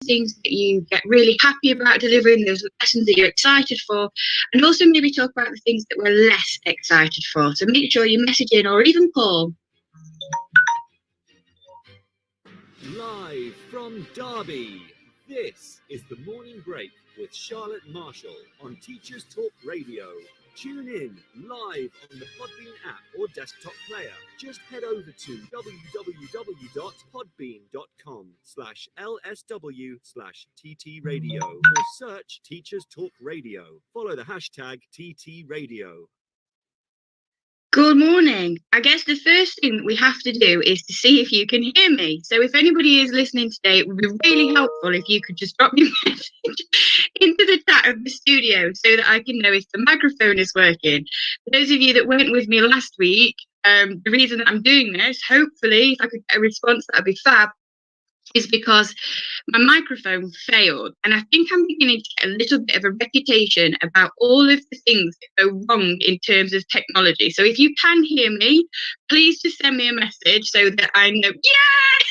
things that you get really happy about delivering, those lessons that you're excited for, and also maybe talk about the things that we're less excited for. So make sure you message in or even call. Live from Derby, this is The Morning Break with Charlotte Marshall on Teachers Talk Radio. Tune in live on the Podbean app or desktop player. Just head over to www.podbean.com/LSW/TT Radio or search Teachers Talk Radio. Follow the hashtag TT Radio. Good morning. I guess the first thing that we have to do is to see if you can hear me. So if anybody is listening today, it would be really helpful if you could just drop your message into the chat of the studio so that I can know if the microphone is working. For those of you that weren't with me last week, the reason that I'm doing this, hopefully, if I could get a response, that'd be fab, is because my microphone failed. And I think I'm beginning to get a little bit of a reputation about all of the things that go wrong in terms of technology. So if you can hear me, please just send me a message so that I know, yeah,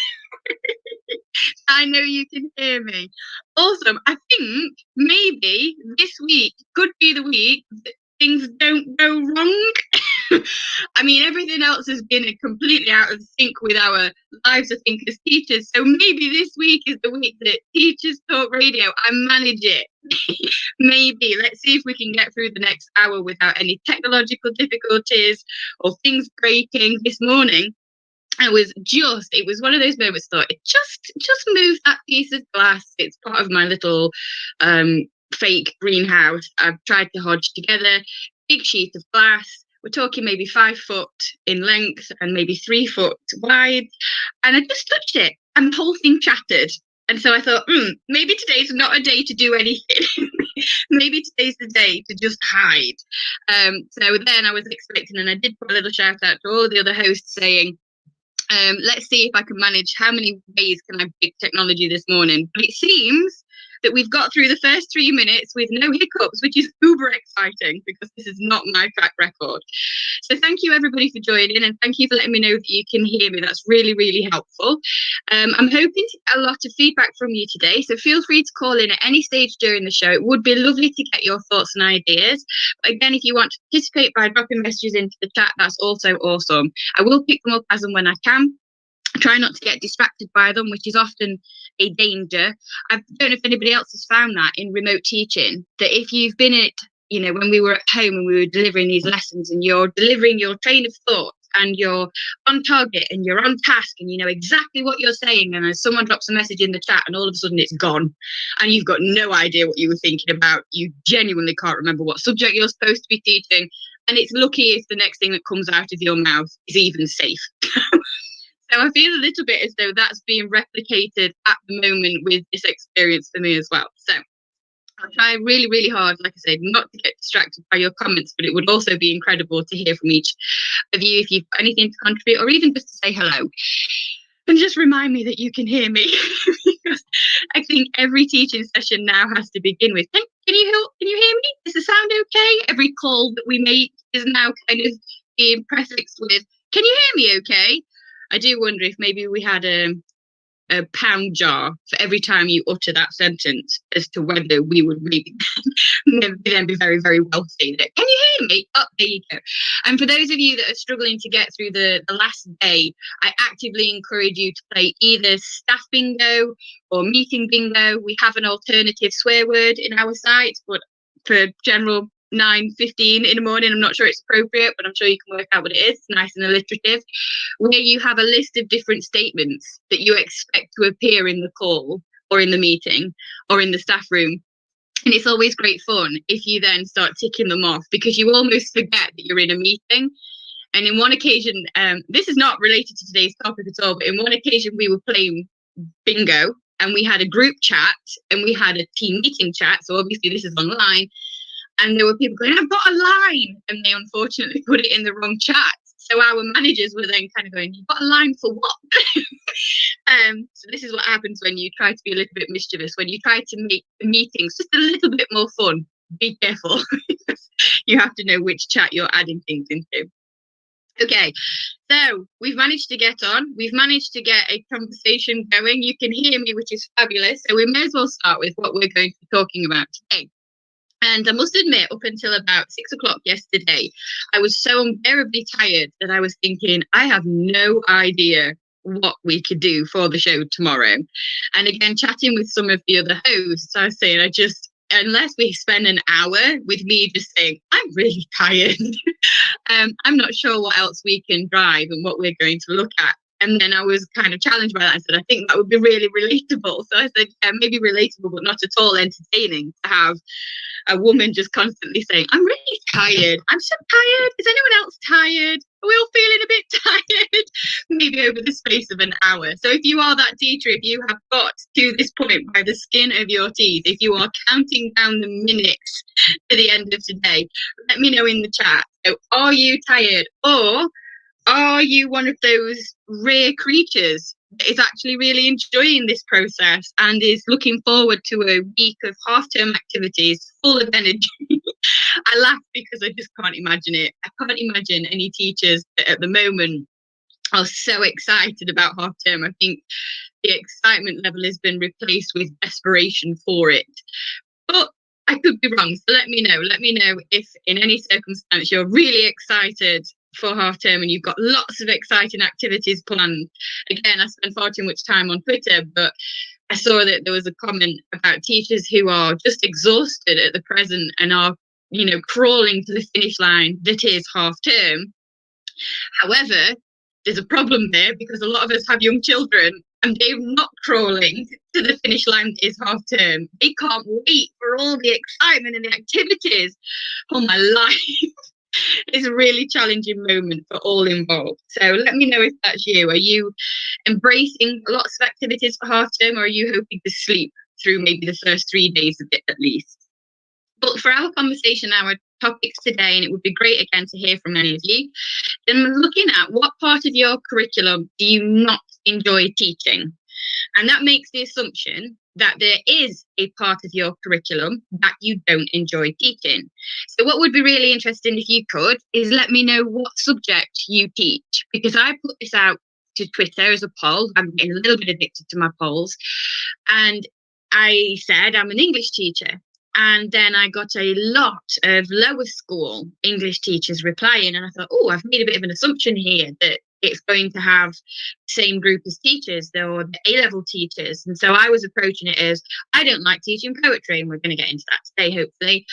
I know you can hear me. Awesome. I think maybe this week could be the week that things don't go wrong. I mean, everything else has been completely out of sync with our lives, I think, as teachers. So maybe this week is the week that Teachers Talk Radio, I manage it. Maybe. Let's see if we can get through the next hour without any technological difficulties or things breaking. This morning, it was one of those moments I thought, just move that piece of glass. It's part of my little fake greenhouse I've tried to hodge together. Big sheet of glass. We're talking maybe 5 foot in length and maybe 3 foot wide. And I just touched it and the whole thing shattered. And so I thought, maybe today's not a day to do anything. Maybe today's the day to just hide. So then I was expecting, and I did put a little shout out to all the other hosts saying, let's see if I can manage how many ways can I break technology this morning. But it seems that we've got through the first 3 minutes with no hiccups, which is uber exciting because this is not my track record. So thank you everybody for joining, and thank you for letting me know that you can hear me. That's really, really helpful. I'm hoping to get a lot of feedback from you today, so feel free to call in at any stage during the show. It would be lovely to get your thoughts and ideas. But again, if you want to participate by dropping messages into the chat, that's also awesome. I will pick them up as and when I can. Try not to get distracted by them, which is often a danger. I don't know if anybody else has found that in remote teaching, that if you've been in it, when we were at home and we were delivering these lessons and you're delivering your train of thought and you're on target and you're on task and you know exactly what you're saying, and as someone drops a message in the chat and all of a sudden it's gone and you've got no idea what you were thinking about, you genuinely can't remember what subject you're supposed to be teaching, and it's lucky if the next thing that comes out of your mouth is even safe. So I feel a little bit as though that's being replicated at the moment with this experience for me as well. So I'll try really, really hard, like I said, not to get distracted by your comments, but it would also be incredible to hear from each of you if you've got anything to contribute or even just to say hello. And just remind me that you can hear me, because I think every teaching session now has to begin with, can you hear me? Is the sound okay? Every call that we make is now kind of being prefixed with, can you hear me okay? I do wonder if maybe we had a pound jar for every time you utter that sentence as to whether we would really then be very, very wealthy. Can you hear me? Oh, there you go. And for those of you that are struggling to get through the last day, I actively encourage you to play either staff bingo or meeting bingo. We have an alternative swear word in our site, but for general 9:15 in the morning, I'm not sure it's appropriate, but I'm sure you can work out what it is. It's nice and alliterative, where you have a list of different statements that you expect to appear in the call or in the meeting or in the staff room. And it's always great fun if you then start ticking them off, because you almost forget that you're in a meeting. And in one occasion, this is not related to today's topic at all, but in one occasion we were playing bingo and we had a group chat and we had a team meeting chat. So obviously this is online. And there were people going, I've got a line. And they unfortunately put it in the wrong chat. So our managers were then kind of going, you've got a line for what? So this is what happens when you try to be a little bit mischievous, when you try to make the meetings just a little bit more fun. Be careful. You have to know which chat you're adding things into. Okay, so we've managed to get on. We've managed to get a conversation going. You can hear me, which is fabulous. So we may as well start with what we're going to be talking about today. And I must admit, up until about 6 o'clock yesterday, I was so unbearably tired that I was thinking, I have no idea what we could do for the show tomorrow. And again, chatting with some of the other hosts, I was saying, unless we spend an hour with me just saying, I'm really tired, I'm not sure what else we can drive and what we're going to look at. And then I was kind of challenged by that. I said, I think that would be really relatable. So I said, maybe relatable, but not at all entertaining to have a woman just constantly saying, I'm really tired. I'm so tired. Is anyone else tired? Are we all feeling a bit tired? Maybe over the space of an hour. So if you are that teacher, if you have got to this point by the skin of your teeth, if you are counting down the minutes to the end of today, let me know in the chat. So are you tired? Or are you one of those rare creatures that is actually really enjoying this process and is looking forward to a week of half-term activities full of energy? I laugh because I just can't imagine it. I can't imagine any teachers that at the moment are so excited about half-term. I think the excitement level has been replaced with desperation for it. But I could be wrong, so let me know. Let me know if in any circumstance you're really excited for half term and you've got lots of exciting activities planned. Again, I spend far too much time on Twitter, but I saw that there was a comment about teachers who are just exhausted at the present and are, crawling to the finish line that is half term. However, there's a problem there because a lot of us have young children and they're not crawling to the finish line that is half term. They can't wait for all the excitement and the activities. Oh, my life. It's a really challenging moment for all involved. So let me know if that's you. Are you embracing lots of activities for half term, or are you hoping to sleep through maybe the first 3 days of it at least? But for our conversation, our topics today, and it would be great again to hear from many of you, then looking at what part of your curriculum do you not enjoy teaching? And that makes the assumption that there is a part of your curriculum that you don't enjoy teaching. So what would be really interesting if you could is let me know what subject you teach, because I put this out to Twitter as a poll. I'm getting a little bit addicted to my polls. And I said I'm an English teacher. And then I got a lot of lower school English teachers replying. And I thought, oh, I've made a bit of an assumption here that it's going to have the same group as teachers or the A-level teachers. And so I was approaching it as, I don't like teaching poetry, and we're going to get into that today, hopefully.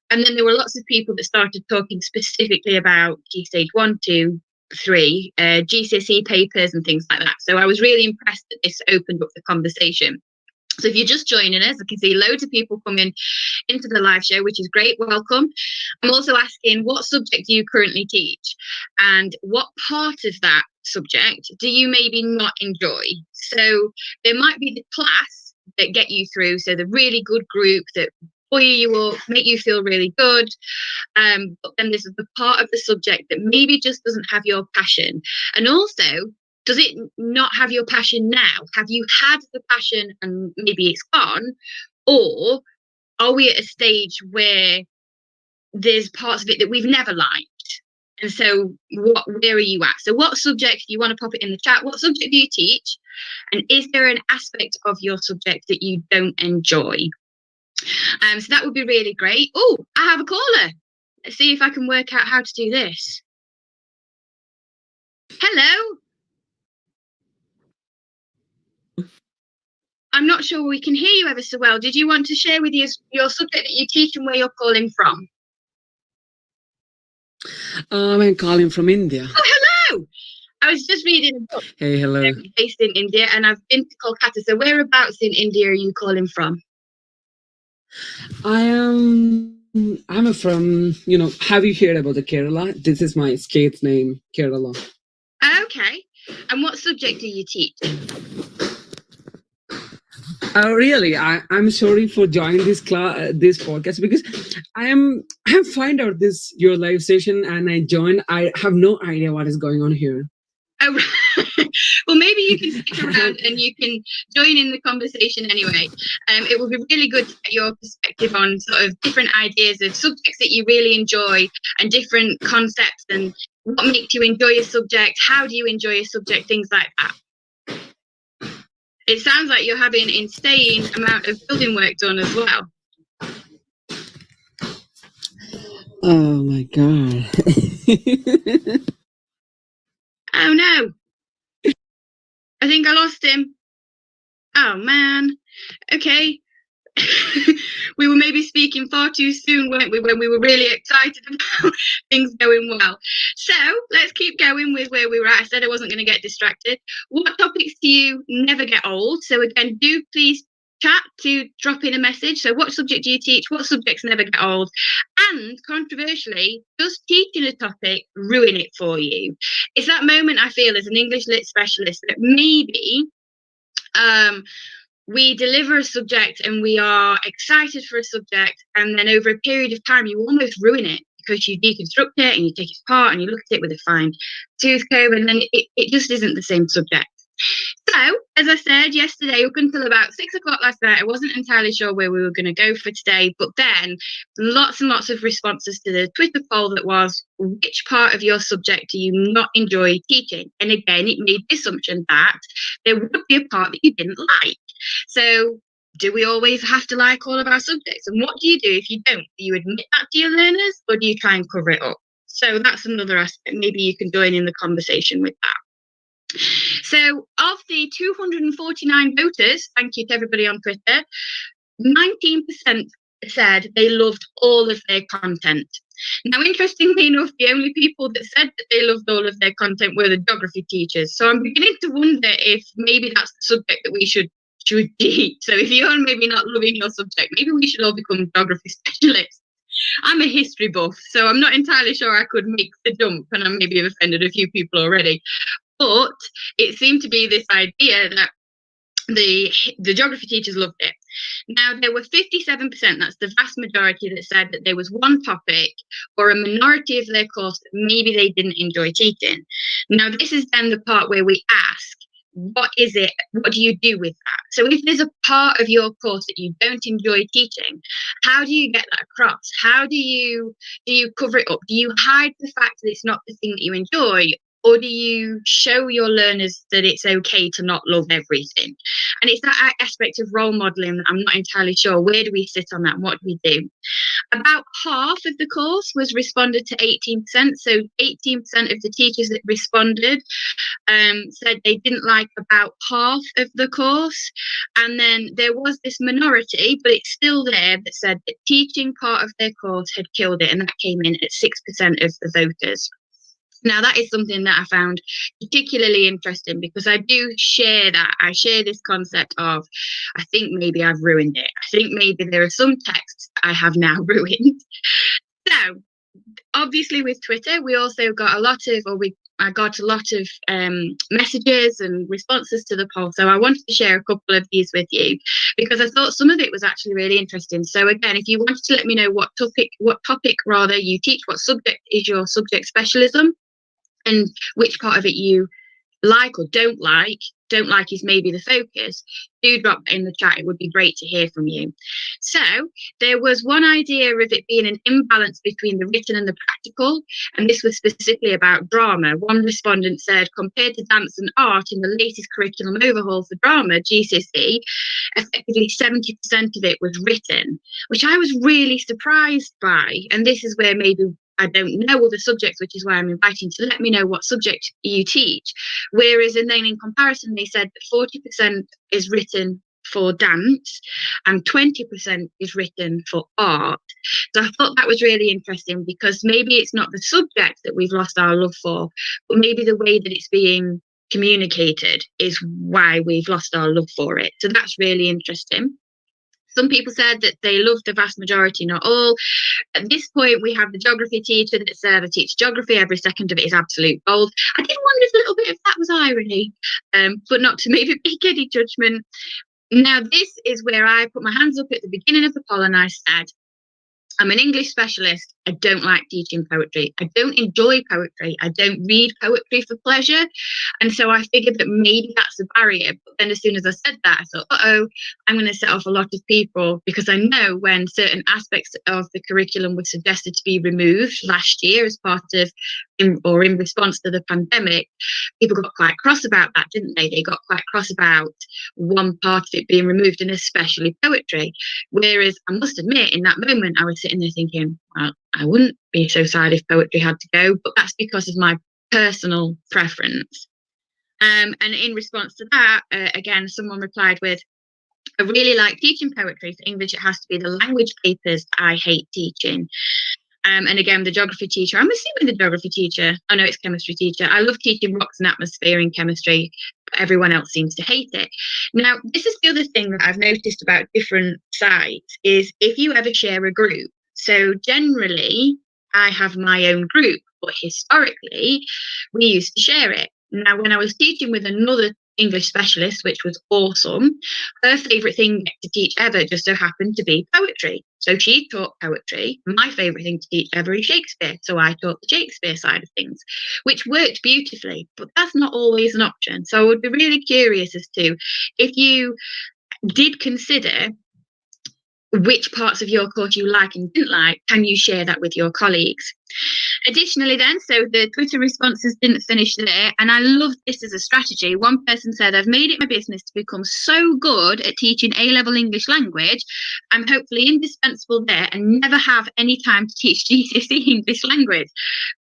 And then there were lots of people that started talking specifically about Key Stage 1, 2, 3, GCSE papers and things like that. So I was really impressed that this opened up the conversation. So if you're just joining us, I can see loads of people coming into the live show, which is great. Welcome. I'm also asking, what subject do you currently teach? And what part of that subject do you maybe not enjoy? So there might be the class that get you through, so the really good group that buoy you up, make you feel really good. But then there's the part of the subject that maybe just doesn't have your passion. And also, does it not have your passion now? Have you had the passion and maybe it's gone? Or are we at a stage where there's parts of it that we've never liked? And so where are you at? So what subject, if you want to pop it in the chat, what subject do you teach? And is there an aspect of your subject that you don't enjoy? So that would be really great. Oh, I have a caller. Let's see if I can work out how to do this. Hello. I'm not sure we can hear you ever so well. Did you want to share with us your subject that you teach and where you're calling from? I'm calling from India. Oh, hello! I was just reading a book. Hey, hello. Based in India, and I've been to Kolkata. So whereabouts in India are you calling from? I'm from, have you heard about the Kerala? This is my state's name, Kerala. Okay. And what subject do you teach? Really, I'm sorry for joining this podcast because I have find out this your live session and I joined. I have no idea what is going on here. Oh, right. Well, maybe you can stick around and you can join in the conversation anyway. It will be really good to get your perspective on sort of different ideas of subjects that you really enjoy and different concepts and what makes you enjoy a subject, how do you enjoy a subject, things like that. It sounds like you're having an insane amount of building work done as well. Oh my God. Oh no. I think I lost him. Oh man. Okay. We were maybe speaking far too soon, weren't we, when we were really excited about things going well. So let's keep going with where we were at. I said I wasn't going to get distracted. What topics do you never get old? So again, do please chat to drop in a message. So what subject do you teach? What subjects never get old? And controversially, does teaching a topic ruin it for you? It's that moment I feel as an English lit specialist that maybe we deliver a subject and we are excited for a subject, and then over a period of time you almost ruin it because you deconstruct it and you take it apart and you look at it with a fine tooth comb, and then it just isn't the same subject. So, as I said yesterday, up until about 6 o'clock last night, I wasn't entirely sure where we were going to go for today, but then lots and lots of responses to the Twitter poll that was, which part of your subject do you not enjoy teaching? And again, it made the assumption that there would be a part that you didn't like. So, do we always have to like all of our subjects? And what do you do if you don't? Do you admit that to your learners, or do you try and cover it up? So that's another aspect. Maybe you can join in the conversation with that. So of the 249 voters, thank you to everybody on Twitter, 19% said they loved all of their content. Now, interestingly enough, the only people that said that they loved all of their content were the geography teachers. So I'm beginning to wonder if maybe that's the subject that we should teach. So if you're maybe not loving your subject, maybe we should all become geography specialists. I'm a history buff, so I'm not entirely sure I could make the jump, and I maybe have offended a few people already. But it seemed to be this idea that the geography teachers loved it. Now, there were 57%, that's the vast majority, that said that there was one topic or a minority of their course that maybe they didn't enjoy teaching. Now, this is then the part where we ask, what is it? What do you do with that? So if there's a part of your course that you don't enjoy teaching, how do you get that across? How do you cover it up? Do you hide the fact that it's not the thing that you enjoy? Or do you show your learners that it's okay to not love everything? And it's that aspect of role modelling that I'm not entirely sure. Where do we sit on that? What do we do? About half of the course was responded to 18%. So 18% of the teachers that responded said they didn't like about half of the course. And then there was this minority, but it's still there, that said that teaching part of their course had killed it. And that came in at 6% of the voters. Now, that is something that I found particularly interesting because I do share that. I share this concept of, I think maybe I've ruined it. I think maybe there are some texts I have now ruined. So, obviously with Twitter, we also got I got a lot of messages and responses to the poll. So I wanted to share a couple of these with you because I thought some of it was actually really interesting. So again, if you wanted to let me know what topic you teach, what subject is your subject specialism, and which part of it you like or don't like is maybe the focus, do drop in the chat. It would be great to hear from you. So there was one idea of it being an imbalance between the written and the practical, and this was specifically about drama. One respondent said, compared to dance and art in the latest curriculum overhaul for drama, GCSE, effectively 70% of it was written, which I was really surprised by. And this is where maybe I don't know all the subjects, which is why I'm inviting to let me know what subject you teach. Whereas, and then in comparison, they said that 40% is written for dance and 20% is written for art. So I thought that was really interesting because maybe it's not the subject that we've lost our love for, but maybe the way that it's being communicated is why we've lost our love for it. So that's really interesting. Some people said that they loved the vast majority, not all. At this point, we have the geography teacher that said, I teach geography, every second of it is absolute gold. I did wonder if a little bit of that was irony, but not to maybe make any judgment. Now, this is where I put my hands up at the beginning of the poll and I said, I'm an English specialist. I don't like teaching poetry. I don't enjoy poetry. I don't read poetry for pleasure. And so I figured that maybe that's a barrier. But then as soon as I said that, I thought, I'm going to set off a lot of people, because I know when certain aspects of the curriculum were suggested to be removed last year as part of in response to the pandemic, people got quite cross about that, didn't they? They got quite cross about one part of it being removed, and especially poetry. Whereas I must admit, in that moment, I was sitting there thinking, well, I wouldn't be so sad if poetry had to go, but that's because of my personal preference. And in response to that, again, someone replied with, I really like teaching poetry. For English, it has to be the language papers I hate teaching. And again, the geography teacher, I'm assuming the geography teacher, oh no, it's chemistry teacher. I love teaching rocks and atmosphere in chemistry, but everyone else seems to hate it. Now, this is the other thing that I've noticed about different sites, is if you ever share a group. So generally, I have my own group, but historically, we used to share it. Now, when I was teaching with another English specialist, which was awesome, her favourite thing to teach ever just so happened to be poetry. So she taught poetry. My favourite thing to teach ever is Shakespeare. So I taught the Shakespeare side of things, which worked beautifully, but that's not always an option. So I would be really curious as to if you did consider which parts of your course you like and didn't like, can you share that with your colleagues? Additionally then, so the Twitter responses didn't finish there, and I love this as a strategy. One person said, I've made it my business to become so good at teaching A-level English language, I'm hopefully indispensable there and never have any time to teach GCSE English language.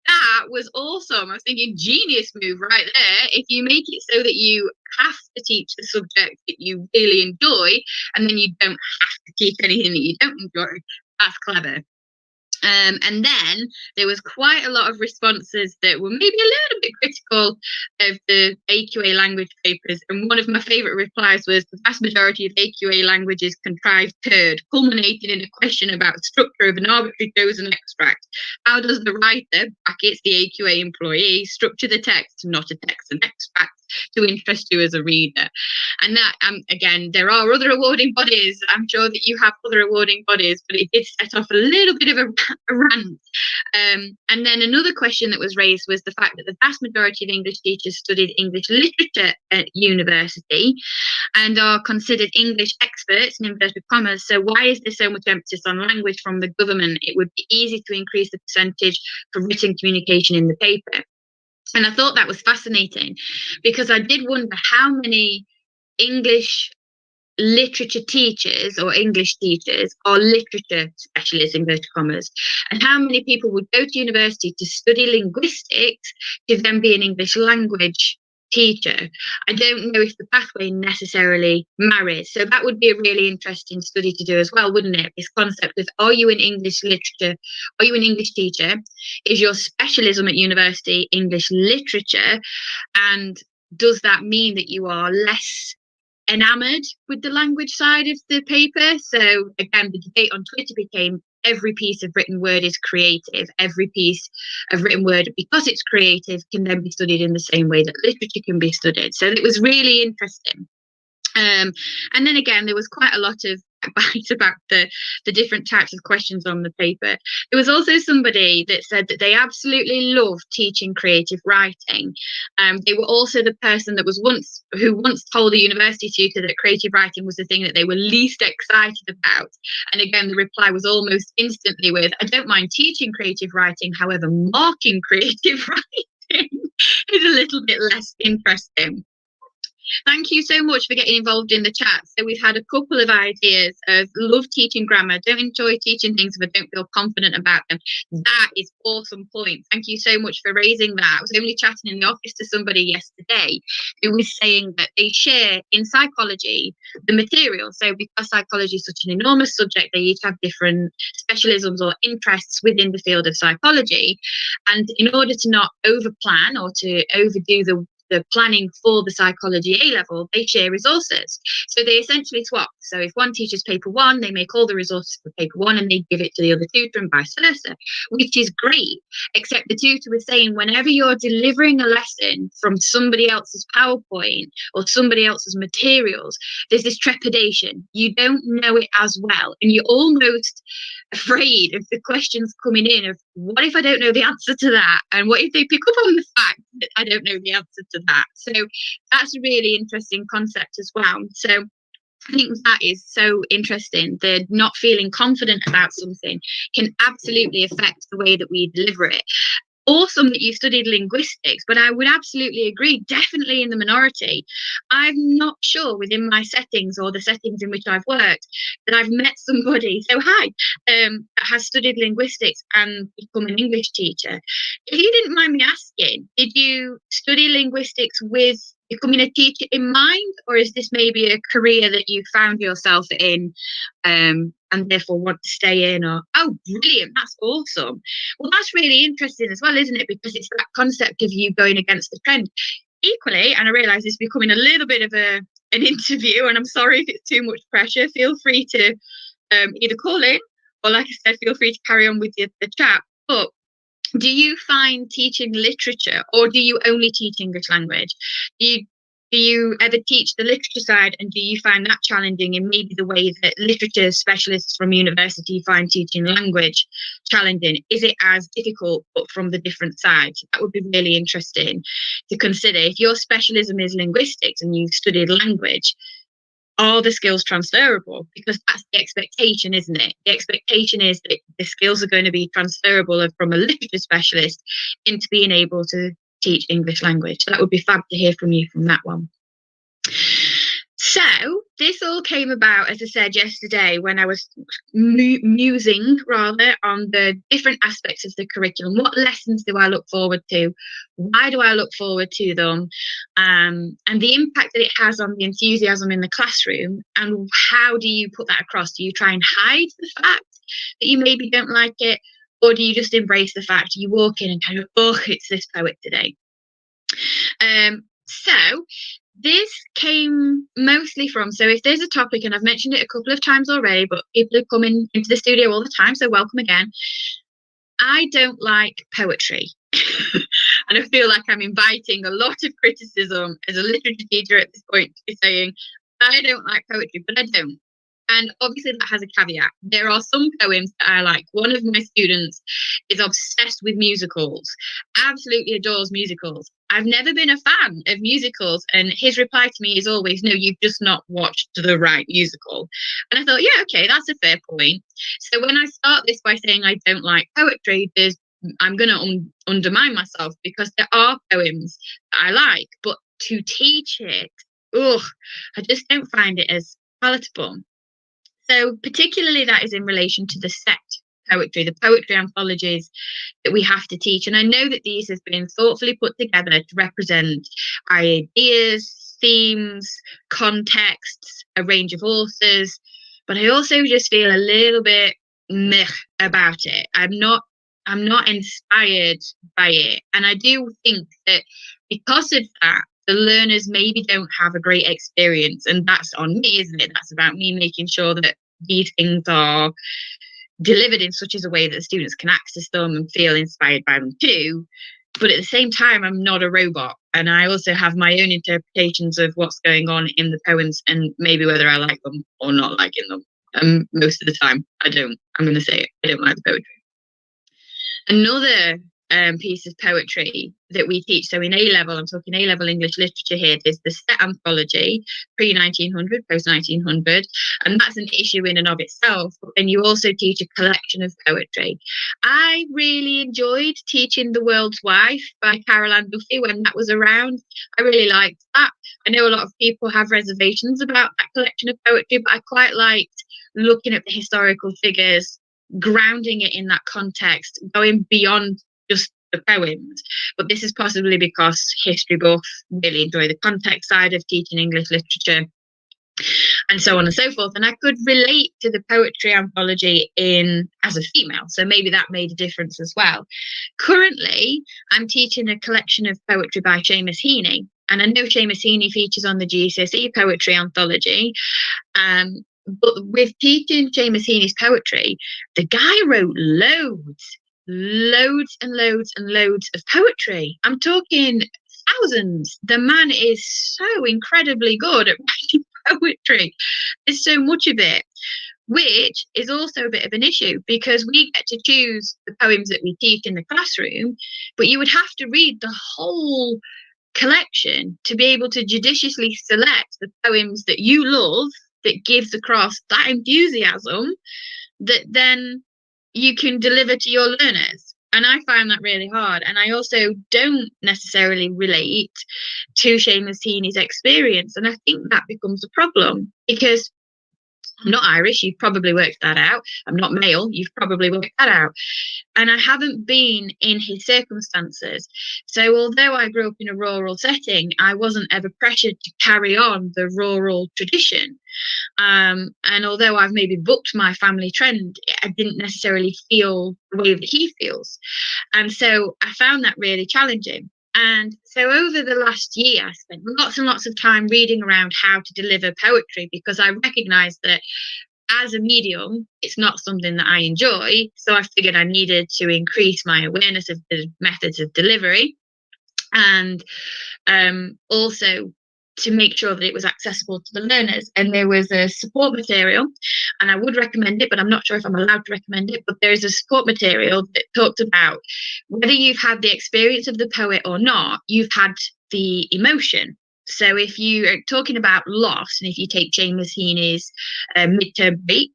That was awesome. I was thinking, genius move right there. If you make it so that you have to teach the subject that you really enjoy, and then you don't have to teach anything that you don't enjoy, that's clever. And then there was quite a lot of responses that were maybe a little bit critical of the AQA language papers. And one of my favourite replies was, the vast majority of AQA language is contrived turd, culminating in a question about the structure of an arbitrary chosen extract. How does the writer, brackets the AQA employee, structure the text, not a text, an extract, to interest you as a reader? And that, again, there are other awarding bodies. I'm sure that you have other awarding bodies, but it did set off a little bit of a rant. And then another question that was raised was the fact that the vast majority of English teachers studied English literature at university and are considered English experts, in inverted commas. So why is there so much emphasis on language from the government? It would be easy to increase the percentage for written communication in the paper. And I thought that was fascinating, because I did wonder how many English literature teachers or English teachers are literature specialists, in inverted commas, and how many people would go to university to study linguistics to then be an English language teacher. I don't know if the pathway necessarily marries. So that would be a really interesting study to do as well, wouldn't it? This concept of, are you an English literature? Are you an English teacher? Is your specialism at university English literature? And does that mean that you are less enamored with the language side of the paper? So again, the debate on Twitter became, every piece of written word is creative. Every piece of written word, because it's creative, can then be studied in the same way that literature can be studied. So it was really interesting. And then again, there was quite a lot of bite about the different types of questions on the paper. There was also somebody that said that they absolutely loved teaching creative writing. They were also the person that was once told a university tutor that creative writing was the thing that they were least excited about. And again, the reply was almost instantly with, I don't mind teaching creative writing, however, marking creative writing is a little bit less interesting. Thank you so much for getting involved in the chat. So we've had a couple of ideas of love teaching grammar, don't enjoy teaching things if I don't feel confident about them. That is awesome point. Thank you so much for raising that. I was only chatting in the office to somebody yesterday who was saying that they share in psychology the material. So because psychology is such an enormous subject, they each have different specialisms or interests within the field of psychology. And in order to not overplan or to overdo the the planning for the psychology A level, they share resources. So they essentially swap. So if one teaches paper one, they make all the resources for paper one and they give it to the other tutor and vice versa, which is great. Except the tutor was saying whenever you're delivering a lesson from somebody else's PowerPoint or somebody else's materials, there's this trepidation. You don't know it as well. And you're almost afraid of the questions coming in of what if I don't know the answer to that? And what if they pick up on the fact that I don't know the answer to that? So that's a really interesting concept as well. So I think that is so interesting. The not feeling confident about something can absolutely affect the way that we deliver it. Awesome that you studied linguistics, but I would absolutely agree, definitely in the minority. I'm not sure within my settings or the settings in which I've worked that I've met somebody, so hi, that has studied linguistics and become an English teacher. If you didn't mind me asking, did you study linguistics with becoming a teacher in mind, or is this maybe a career that you found yourself in and therefore want to stay in? Or oh, brilliant, that's awesome. Well, that's really interesting as well, isn't it? Because it's that concept of you going against the trend. Equally, and I realise it's becoming a little bit of an interview, and I'm sorry if it's too much pressure. Feel free to either call in or, like I said, feel free to carry on with the chat. But do you find teaching literature, or do you only teach English language? Do you ever teach the literature side, and do you find that challenging in maybe the way that literature specialists from university find teaching language challenging? Is it as difficult, but from the different sides? That would be really interesting to consider. If your specialism is linguistics and you've studied language, are the skills transferable? Because that's the expectation, isn't it? The expectation is that the skills are going to be transferable from a literature specialist into being able to teach English language. So that would be fab to hear from you from that one. So this all came about, as I said yesterday, when I was musing rather on the different aspects of the curriculum. What lessons do I look forward to? Why do I look forward to them? And the impact that it has on the enthusiasm in the classroom. And how do you put that across? Do you try and hide the fact that you maybe don't like it? Or do you just embrace the fact you walk in and kind of, oh, it's this poet today? So this came mostly from, so if there's a topic, and I've mentioned it a couple of times already, but people are coming into the studio all the time, so welcome again. I don't like poetry. And I feel like I'm inviting a lot of criticism as a literature teacher at this point to be saying, I don't like poetry, but I don't. And obviously that has a caveat. There are some poems that I like. One of my students is obsessed with musicals, absolutely adores musicals. I've never been a fan of musicals. And his reply to me is always, no, you've just not watched the right musical. And I thought, yeah, okay, that's a fair point. So when I start this by saying I don't like poetry, I'm going to undermine myself, because there are poems that I like. But to teach it, I just don't find it as palatable. So particularly that is in relation to the set poetry, the poetry anthologies that we have to teach. And I know that these have been thoughtfully put together to represent ideas, themes, contexts, a range of authors. But I also just feel a little bit meh about it. I'm not inspired by it. And I do think that because of that, the learners maybe don't have a great experience. And that's on me, isn't it? That's about me making sure that these things are delivered in such as a way that the students can access them and feel inspired by them too. But at the same time, I'm not a robot. And I also have my own interpretations of what's going on in the poems, and maybe whether I like them or not liking them. And most of the time, I don't. I'm going to say it. I don't like the poetry. Another piece of poetry that we teach, so in A-level, I'm talking A-level English literature here, there's the set anthology, pre-1900, post-1900, and that's an issue in and of itself. And you also teach a collection of poetry. I really enjoyed teaching The World's Wife by Carol Ann Duffy when that was around. I really liked that. I know a lot of people have reservations about that collection of poetry, but I quite liked looking at the historical figures, grounding it in that context, going beyond just the poems. But this is possibly because history buffs really enjoy the context side of teaching English literature, and so on and so forth. And I could relate to the poetry anthology as a female, so maybe that made a difference as well. Currently, I'm teaching a collection of poetry by Seamus Heaney, And I know Seamus Heaney features on the GCSE poetry anthology. But with teaching Seamus Heaney's poetry, the guy wrote loads and loads of poetry. I'm talking thousands. The man is so incredibly good at writing poetry. There's so much of it, which is also a bit of an issue because we get to choose the poems that we teach in the classroom, but you would have to read the whole collection to be able to judiciously select the poems that you love, that gives across that enthusiasm that then you can deliver to your learners. And I find that really hard. And I also don't necessarily relate to Seamus Heaney's experience. And I think that becomes a problem because I'm not Irish, you've probably worked that out. I'm not male, you've probably worked that out. And I haven't been in his circumstances. So although I grew up in a rural setting, I wasn't ever pressured to carry on the rural tradition. And although I've maybe booked my family trend, I didn't necessarily feel the way that he feels. And so I found that really challenging. And so over the last year, I spent lots and lots of time reading around how to deliver poetry because I recognised that as a medium, it's not something that I enjoy. So I figured I needed to increase my awareness of the methods of delivery and also to make sure that it was accessible to the learners. And there was a support material, and I would recommend it, but I'm not sure if I'm allowed to recommend it, but there's a support material that talked about whether you've had the experience of the poet or not, you've had the emotion. So if you are talking about loss, and if you take Seamus Heaney's Midterm Break,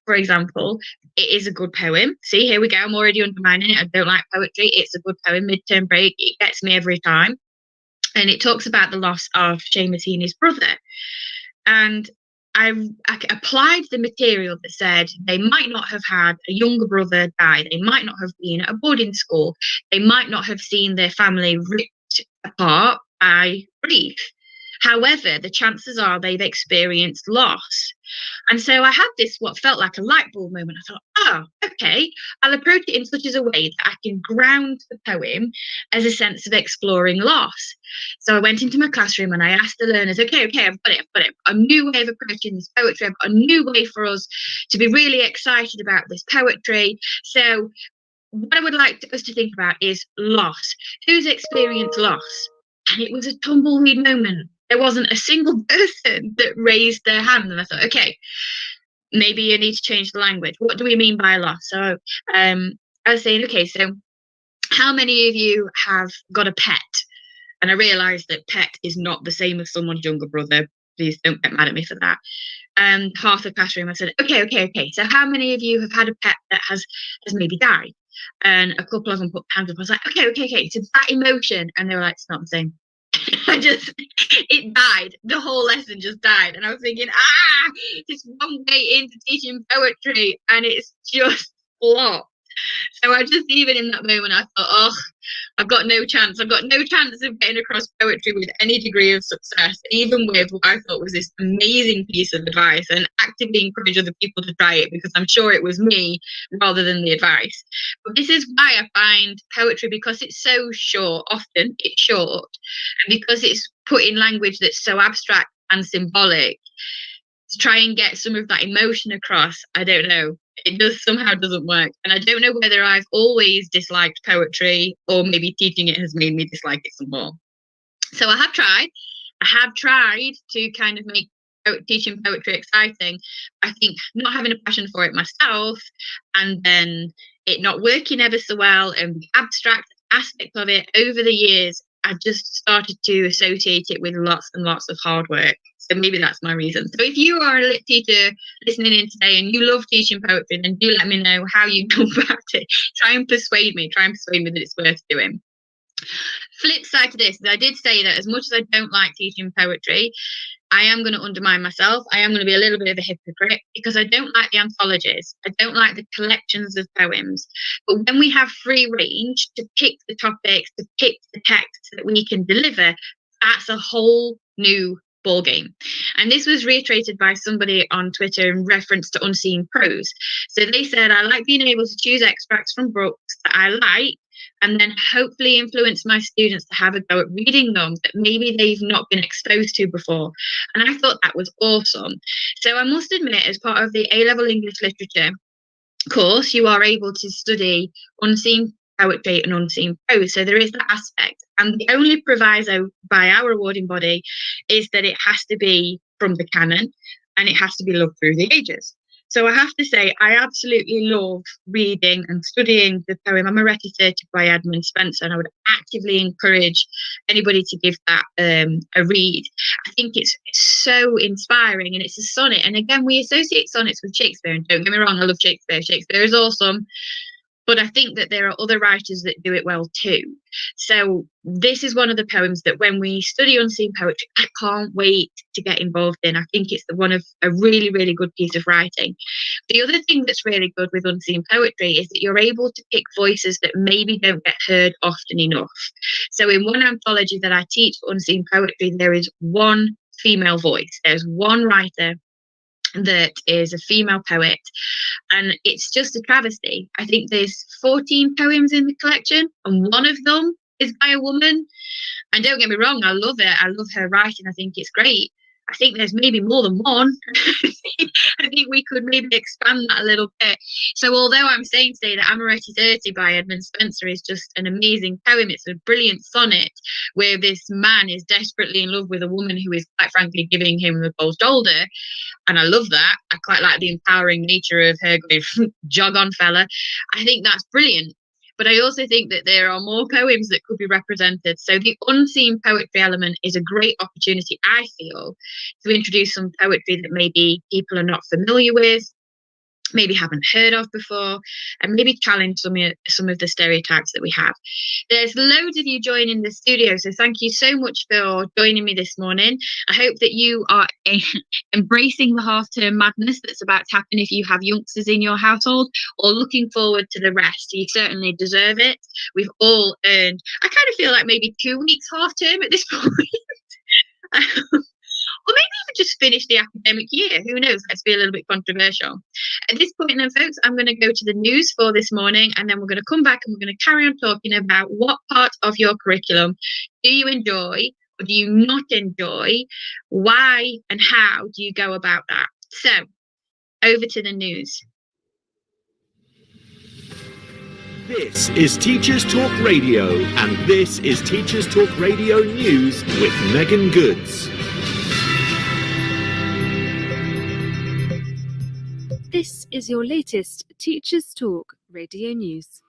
for example, it is a good poem. See, here we go. I'm already undermining it. I don't like poetry. It's a good poem, Midterm Break. It gets me every time. And it talks about the loss of Seamus Heaney's brother. And I applied the material that said they might not have had a younger brother die. They might not have been at a boarding school. They might not have seen their family ripped apart by grief. However, the chances are they've experienced loss. And so I had this, what felt like a light bulb moment. I thought, okay, I'll approach it in such as a way that I can ground the poem as a sense of exploring loss. So I went into my classroom and I asked the learners, okay, I've got it. A new way of approaching this poetry. I've got a new way for us to be really excited about this poetry. So what I would like us to think about is loss. Who's experienced loss? And it was a tumbleweed moment. There wasn't a single person that raised their hand. And I thought, okay, maybe you need to change the language. What do we mean by loss? So I was saying, okay, so how many of you have got a pet? And I realised that pet is not the same as someone's younger brother. Please don't get mad at me for that. And half the classroom, I said, okay. So how many of you have had a pet that has maybe died? And a couple of them put hands up. I was like, okay. So that emotion. And they were like, it's not the same. It died. The whole lesson just died. And I was thinking, just one way into teaching poetry and it's just flopped. So I just, even in that moment, I thought, I've got no chance. I've got no chance of getting across poetry with any degree of success, even with what I thought was this amazing piece of advice, and actively encourage other people to try it because I'm sure it was me rather than the advice. But this is why I find poetry, because it's so short, often it's short, and because it's put in language that's so abstract and symbolic, to try and get some of that emotion across, I don't know. It just somehow doesn't work. And I don't know whether I've always disliked poetry or maybe teaching it has made me dislike it some more. So I have tried to kind of make teaching poetry exciting. I think not having a passion for it myself and then it not working ever so well and the abstract aspect of it over the years, I just started to associate it with lots and lots of hard work. So maybe that's my reason. So if you are a lit teacher listening in today and you love teaching poetry, then do let me know how you go about it. Try and persuade me that it's worth doing. Flip side to this is I did say that as much as I don't like teaching poetry, I am going to undermine myself. I am going to be a little bit of a hypocrite because I don't like the anthologies. I don't like the collections of poems. But when we have free range to pick the topics, to pick the texts that we can deliver, that's a whole new ball game. And this was reiterated by somebody on Twitter in reference to unseen prose. So they said, I like being able to choose extracts from books that I like and then hopefully influence my students to have a go at reading them that maybe they've not been exposed to before. And I thought that was awesome. So I must admit, as part of the A-level English literature course, you are able to study unseen poetry and unseen prose. So there is that aspect. And the only proviso by our awarding body is that it has to be from the canon and it has to be loved through the ages. So I have to say, I absolutely love reading and studying the poem Amoretti 30 by Edmund Spenser, and I would actively encourage anybody to give that a read. I think it's so inspiring, and it's a sonnet. And again, we associate sonnets with Shakespeare, and don't get me wrong, I love Shakespeare. Shakespeare is awesome. But I think that there are other writers that do it well too. So this is one of the poems that when we study unseen poetry, I can't wait to get involved in. I think it's one of a really, really good piece of writing. The other thing that's really good with unseen poetry is that you're able to pick voices that maybe don't get heard often enough. So in one anthology that I teach for unseen poetry, there is one female voice. There's one writer that is a female poet, and it's just a travesty. I think there's 14 poems in the collection and one of them is by a woman. And don't get me wrong, I love it. I love her writing. I think it's great. I think there's maybe more than one. I think we could maybe expand that a little bit. So although I'm saying today that Amoretti 30 by Edmund Spenser is just an amazing poem, it's a brilliant sonnet where this man is desperately in love with a woman who is quite frankly giving him the cold shoulder. And I love that. I quite like the empowering nature of her going, jog on, fella. I think that's brilliant. But I also think that there are more poems that could be represented. So the unseen poetry element is a great opportunity, I feel, to introduce some poetry that maybe people are not familiar with, maybe haven't heard of before, and maybe challenge some of the stereotypes that we have. There's loads of you joining the studio, so thank you so much for joining me this morning. I hope that you are embracing the half-term madness that's about to happen if you have youngsters in your household, or looking forward to the rest. You certainly deserve it. We've all earned, I kind of feel like maybe 2 weeks half-term at this point. Or maybe even just finish the academic year. Who knows? Let's be a little bit controversial. At this point then, folks, I'm going to go to the news for this morning, and then we're going to come back and we're going to carry on talking about what part of your curriculum do you enjoy or do you not enjoy? Why and how do you go about that? So, over to the news. This is Teachers Talk Radio, and this is Teachers Talk Radio News with Megan Goods. This is your latest Teachers Talk Radio News.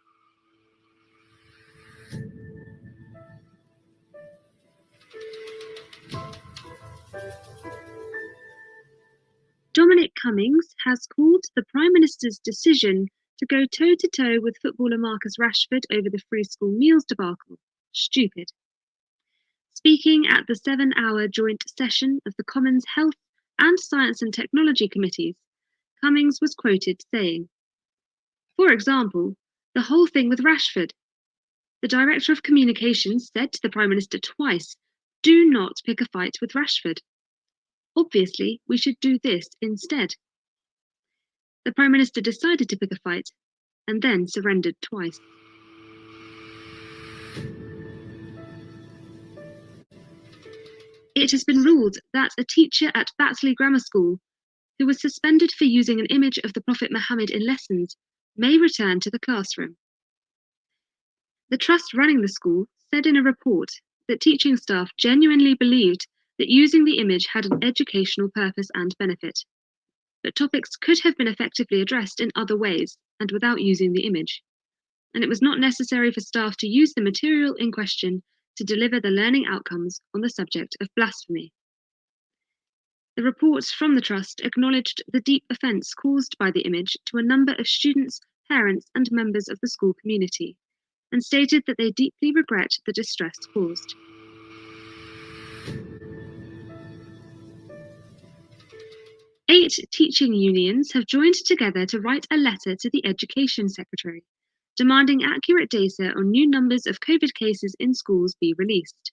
Dominic Cummings has called the Prime Minister's decision to go toe-to-toe with footballer Marcus Rashford over the free school meals debacle stupid. Speaking at the 7-hour joint session of the Commons Health and Science and Technology Committees, Cummings was quoted saying, "For example, the whole thing with Rashford. The Director of Communications said to the Prime Minister twice, 'Do not pick a fight with Rashford.' Obviously, we should do this instead." The Prime Minister decided to pick a fight and then surrendered twice. It has been ruled that a teacher at Batley Grammar School who was suspended for using an image of the Prophet Muhammad in lessons may return to the classroom. The trust running the school said in a report that teaching staff genuinely believed that using the image had an educational purpose and benefit, but topics could have been effectively addressed in other ways and without using the image, and it was not necessary for staff to use the material in question to deliver the learning outcomes on the subject of blasphemy. The report from the Trust acknowledged the deep offence caused by the image to a number of students, parents and members of the school community, and stated that they deeply regret the distress caused. Eight teaching unions have joined together to write a letter to the Education Secretary, demanding accurate data on new numbers of COVID cases in schools be released.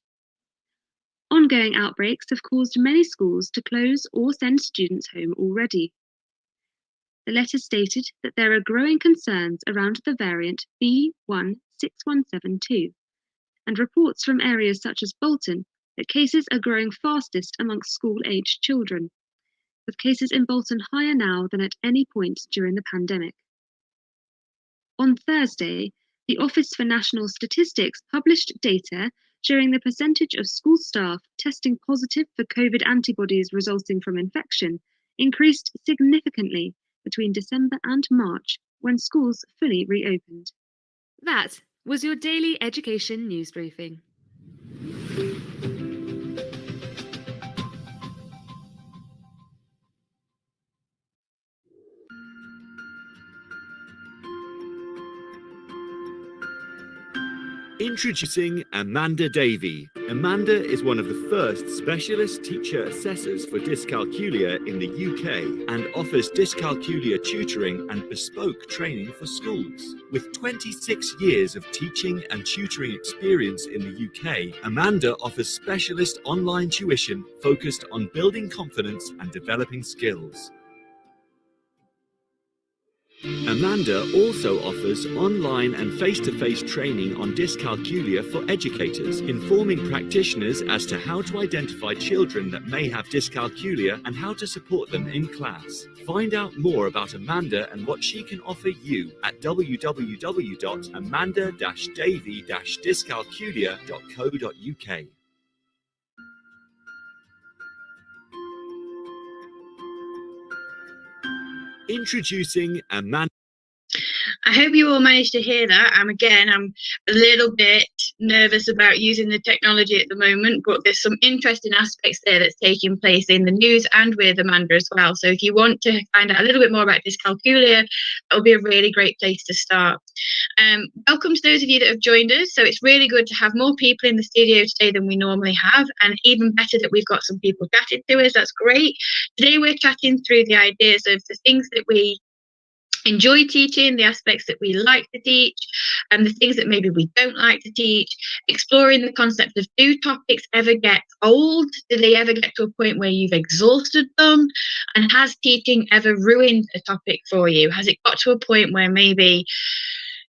Ongoing outbreaks have caused many schools to close or send students home already. The letter stated that there are growing concerns around the variant B.1.6 6172, and reports from areas such as Bolton that cases are growing fastest amongst school-aged children, with cases in Bolton higher now than at any point during the pandemic. On Thursday, the Office for National Statistics published data showing the percentage of school staff testing positive for COVID antibodies resulting from infection increased significantly between December and March when schools fully reopened. That was your daily education news briefing. Introducing Amanda Davey. Amanda is one of the first specialist teacher assessors for dyscalculia in the UK and offers dyscalculia tutoring and bespoke training for schools. With 26 years of teaching and tutoring experience in the UK, Amanda offers specialist online tuition focused on building confidence and developing skills. Amanda also offers online and face-to-face training on dyscalculia for educators, informing practitioners as to how to identify children that may have dyscalculia and how to support them in class. Find out more about Amanda and what she can offer you at www.amanda-davey-dyscalculia.co.uk. Introducing Amanda. I hope you all managed to hear that. I'm a little bit nervous about using the technology at the moment, but there's some interesting aspects there that's taking place in the news and with Amanda as well. So if you want to find out a little bit more about dyscalculia, that'll be a really great place to start. Welcome to those of you that have joined us. So it's really good to have more people in the studio today than we normally have, and even better that we've got some people chatting to us. That's great. Today we're chatting through the ideas of the things that we enjoy teaching, the aspects that we like to teach, and the things that maybe we don't like to teach, exploring the concept of, do topics ever get old? Do they ever get to a point where you've exhausted them? And has teaching ever ruined a topic for you? Has it got to a point where maybe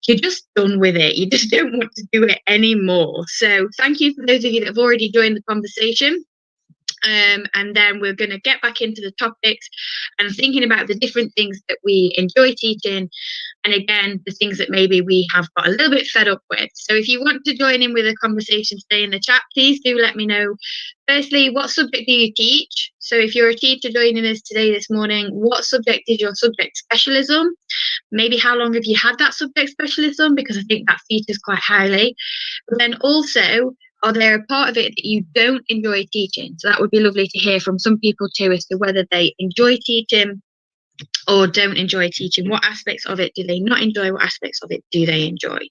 you're just done with it? You just don't want to do it anymore. So thank you for those of you that have already joined the conversation. And then we're going to get back into the topics and thinking about the different things that we enjoy teaching, and again the things that maybe we have got a little bit fed up with. So if you want to join in with a conversation today in the chat, please do let me know. Firstly, what subject do you teach? So if you're a teacher joining us today this morning, what subject is your subject specialism? Maybe how long have you had that subject specialism, because I think that features quite highly. But then also, are there a part of it that you don't enjoy teaching? So that would be lovely to hear from some people too, as to whether they enjoy teaching or don't enjoy teaching. What aspects of it do they not enjoy? What aspects of it do they enjoy?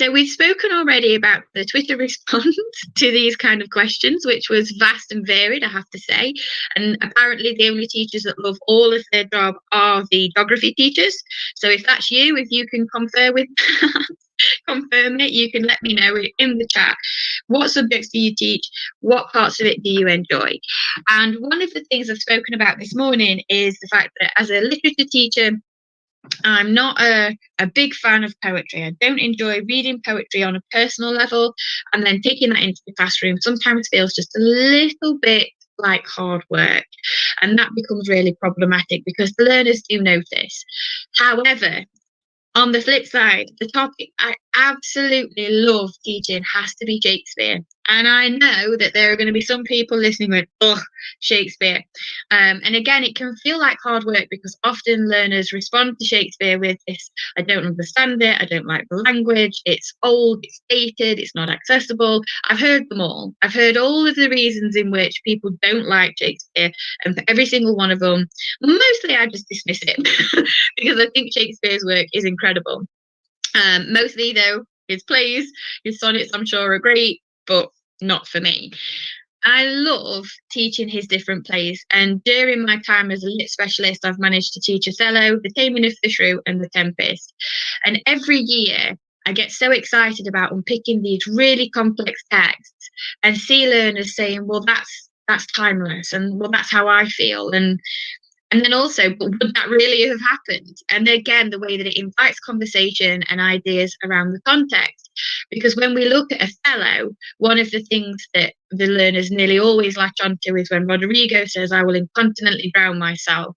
So we've spoken already about the Twitter response to these kind of questions, which was vast and varied, I have to say. And apparently the only teachers that love all of their job are the geography teachers. So if that's you, if you can confirm it, you can let me know in the chat. What subjects do you teach? What parts of it do you enjoy? And one of the things I've spoken about this morning is the fact that as a literature teacher, I'm not a big fan of poetry. I don't enjoy reading poetry on a personal level, and then taking that into the classroom sometimes feels just a little bit like hard work, and that becomes really problematic because the learners do notice. However, on the flip side, the topic I absolutely love teaching has to be Shakespeare. And I know that there are going to be some people listening going, oh, Shakespeare. And again, it can feel like hard work because often learners respond to Shakespeare with this, I don't understand it, I don't like the language, it's old, it's dated, it's not accessible. I've heard them all. I've heard all of the reasons in which people don't like Shakespeare, and for every single one of them, mostly I just dismiss it because I think Shakespeare's work is incredible. Mostly though, his plays, his sonnets, I'm sure are great, but not for me. I love teaching his different plays, and during my time as a lit specialist, I've managed to teach Othello, The Taming of the Shrew, and The Tempest. And every year I get so excited about unpicking these really complex texts and see learners saying, well, that's timeless, and well, that's how I feel. And And then also, but would that really have happened? And again, the way that it invites conversation and ideas around the context. Because when we look at Othello, one of the things that the learners nearly always latch onto is when Roderigo says, I will incontinently drown myself.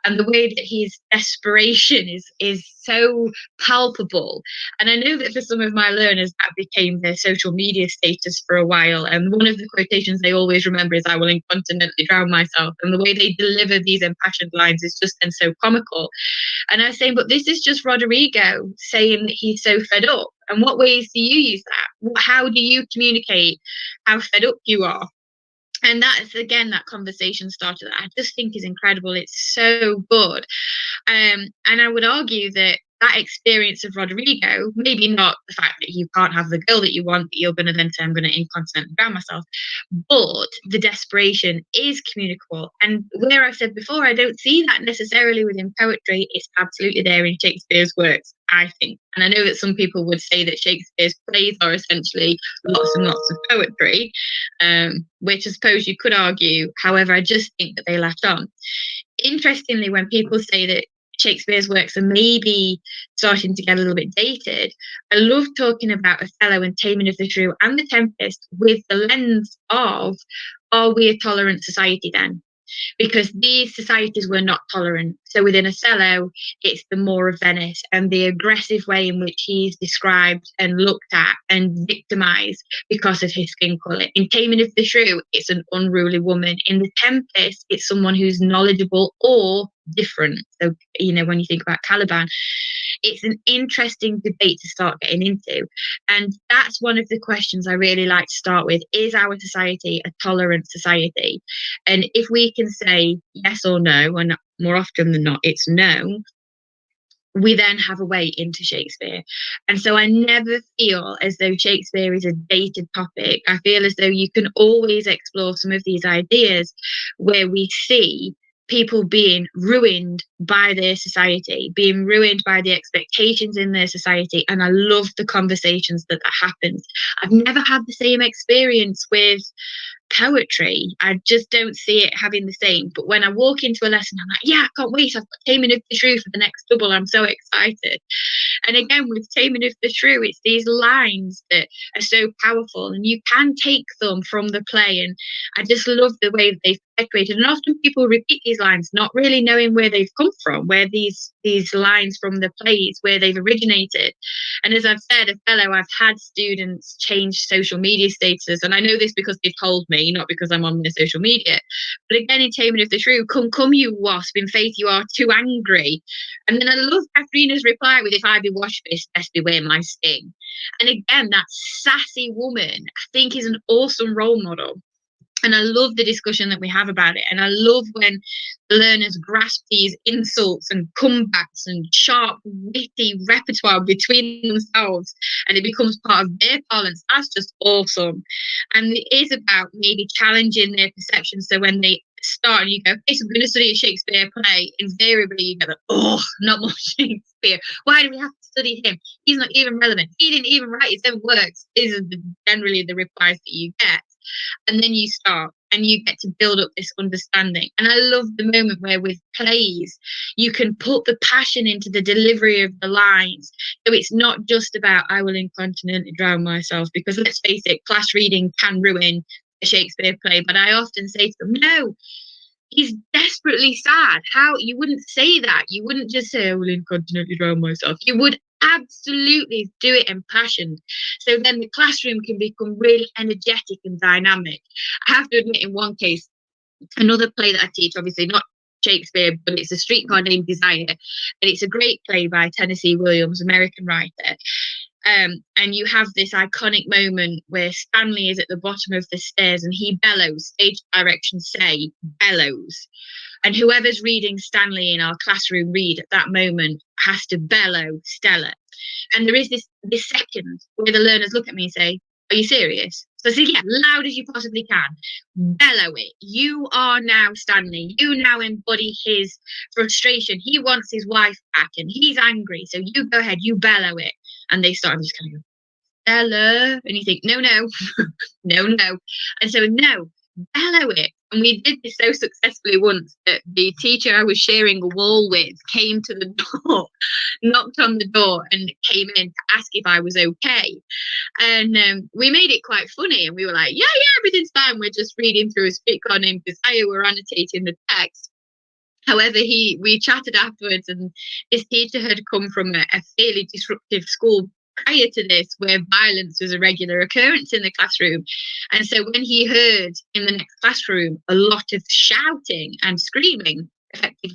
And the way that his desperation is so palpable. And I know that for some of my learners, that became their social media status for a while. And one of the quotations they always remember is, I will incontinently drown myself. And the way they deliver these impassioned lines is just then so comical. And I was saying, but this is just Roderigo saying that he's so fed up. And what ways do you use that? How do you communicate how fed up you are? And that's, again, that conversation starter that I just think is incredible. It's so good. And I would argue that experience of Roderigo, maybe not the fact that you can't have the girl that you want, that you're going to then say, I'm going to incontinently drown myself, but the desperation is communicable. And where I've said before, I don't see that necessarily within poetry. It's absolutely there in Shakespeare's works, I think. And I know that some people would say that Shakespeare's plays are essentially lots and lots of poetry, which I suppose you could argue. However, I just think that they latch on. Interestingly, when people say that Shakespeare's works are maybe starting to get a little bit dated, I love talking about Othello and Taming of the Shrew and The Tempest with the lens of, are we a tolerant society then? Because these societies were not tolerant. So within Othello, it's the Moor of Venice and the aggressive way in which he's described and looked at and victimized because of his skin colour. In Taming of the Shrew, it's an unruly woman. In The Tempest, it's someone who's knowledgeable or different. So, when you think about Caliban, it's an interesting debate to start getting into. And that's one of the questions I really like to start with. Is our society a tolerant society? And if we can say yes or no, and more often than not, it's no, we then have a way into Shakespeare. And so I never feel as though Shakespeare is a dated topic. I feel as though you can always explore some of these ideas where we see people being ruined by their society, being ruined by the expectations in their society. And I love the conversations that happens. I've never had the same experience with poetry. I just don't see it having the same. But when I walk into a lesson, I'm like, yeah, I can't wait. I've got Taming of the Shrew for the next double. I'm so excited. And again, with Taming of the Shrew, it's these lines that are so powerful and you can take them from the play. And I just love the way that they've perpetuated. And often people repeat these lines, not really knowing where they've come from, where these lines from the plays, where they've originated. And as I've said, Othello, I've had students change social media status. And I know this because they've told me, not because I'm on their social media. But again, in Taming of the Shrew, come you wasp, in faith you are too angry. And then I love Katharina's reply with, if I be Washfist, best beware my sting. And again, that sassy woman, I think, is an awesome role model. And I love the discussion that we have about it. And I love when the learners grasp these insults and comebacks and sharp, witty repertoire between themselves, and it becomes part of their parlance. That's just awesome. And it is about maybe challenging their perceptions. So when they start and you go, okay, so I'm going to study a Shakespeare play, invariably you go, oh, not more Shakespeare. Why do we have to study him? He's not even relevant. He didn't even write his own works. These are generally the replies that you get. And then you start and you get to build up this understanding. And I love the moment where with plays, you can put the passion into the delivery of the lines. So it's not just about, I will incontinently drown myself, because let's face it, class reading can ruin a Shakespeare play. But I often say to them, no, he's desperately sad. How you wouldn't say that? You wouldn't just say, I will incontinently drown myself. You would absolutely do it impassioned. So then the classroom can become really energetic and dynamic. I have to admit, in one case, another play that I teach, obviously not Shakespeare, but it's A Streetcar Named Desire, and it's a great play by Tennessee Williams, American writer. And you have this iconic moment where Stanley is at the bottom of the stairs and he bellows, stage direction say, bellows. And whoever's reading Stanley in our classroom read at that moment has to bellow Stella. And there is this second where the learners look at me and say, are you serious? So I say, yeah, loud as you possibly can. Bellow it. You are now Stanley. You now embody his frustration. He wants his wife back and he's angry. So you go ahead, you bellow it. And they start just kind of go, Stella. And you think, no. No. And so, no, bellow it. And we did this so successfully once that the teacher I was sharing a wall with came to the door, knocked on the door, and came in to ask if I was okay. And we made it quite funny, and we were like, yeah, everything's fine. We're just reading through a script named Josiah. We're annotating the text. However, we chatted afterwards, and this teacher had come from a fairly disruptive school prior to this, where violence was a regular occurrence in the classroom. And so when he heard in the next classroom a lot of shouting and screaming, effectively,